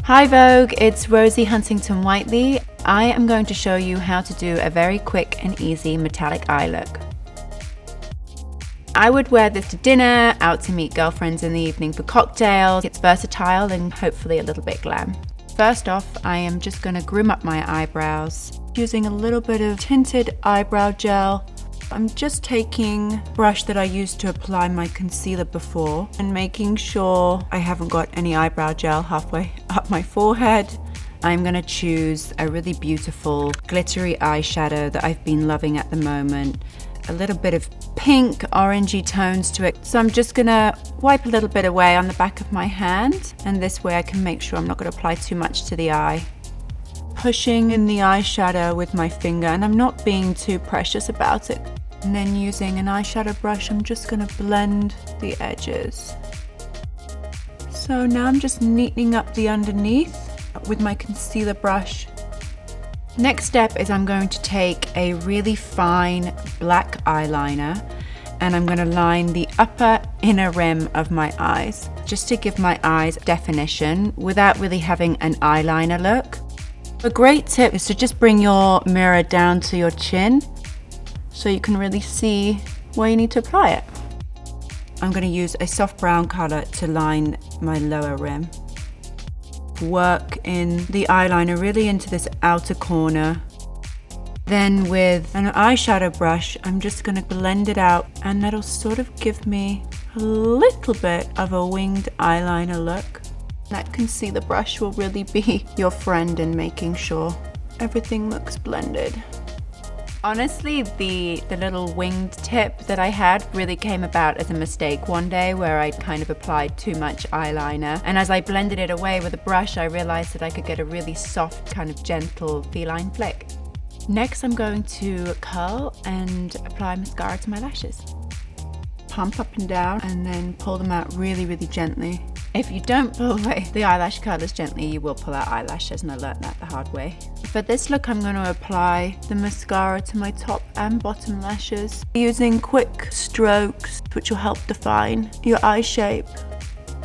Hi Vogue, it's Rosie Huntington-Whiteley. I am going to show you how to do a very quick and easy metallic eye look. I would wear this to dinner, out to meet girlfriends in the evening for cocktails. It's versatile and hopefully a little bit glam. First off, I am just going to groom up my eyebrows using a little bit of tinted eyebrow gel. I'm just taking a brush that I used to apply my concealer before and making sure I haven't got any eyebrow gel halfway up my forehead. I'm going to choose a really beautiful glittery eyeshadow that I've been loving at the moment. A little bit of pink, orangey tones to it. So I'm just going to wipe a little bit away on the back of my hand, and this way I can make sure I'm not going to apply too much to the eye. Pushing in the eyeshadow with my finger, and I'm not being too precious about it. And then using an eyeshadow brush, I'm just going to blend the edges. So now I'm just neatening up the underneath with my concealer brush. Next step is I'm going to take a really fine black eyeliner and I'm going to line the upper inner rim of my eyes, just to give my eyes definition without really having an eyeliner look. A great tip is to just bring your mirror down to your chin so you can really see where you need to apply it. I'm going to use a soft brown color to line my lower rim. Work in the eyeliner really into this outer corner. Then with an eyeshadow brush, I'm just going to blend it out, and that'll sort of give me a little bit of a winged eyeliner look. That concealer brush will really be your friend in making sure everything looks blended. Honestly, the little winged tip that I had really came about as a mistake one day where I'd kind of applied too much eyeliner, and as I blended it away with a brush I realized that I could get a really soft, kind of gentle feline flick. Next I'm going to curl and apply mascara to my lashes. Pump up and down and then pull them out really, really gently. If you don't pull away the eyelash curlers gently, you will pull out eyelashes, and I learned that the hard way. For this look, I'm going to apply the mascara to my top and bottom lashes using quick strokes, which will help define your eye shape.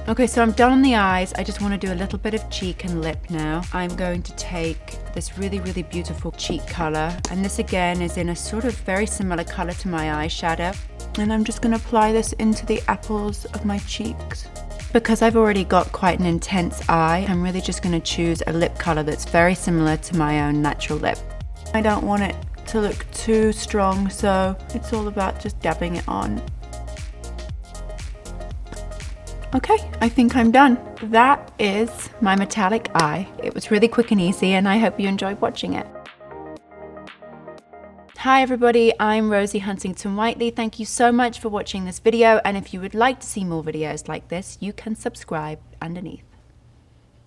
Okay, so I'm done on the eyes. I just want to do a little bit of cheek and lip now. I'm going to take this really, really beautiful cheek color, and this again is in a sort of very similar color to my eyeshadow. And I'm just going to apply this into the apples of my cheeks. Because I've already got quite an intense eye, I'm really just going to choose a lip color that's very similar to my own natural lip. I don't want it to look too strong, so it's all about just dabbing it on. Okay, I think I'm done. That is my metallic eye. It was really quick and easy, and I hope you enjoyed watching it. Hi everybody, I'm Rosie Huntington-Whiteley. Thank you so much for watching this video, and if you would like to see more videos like this, you can subscribe underneath.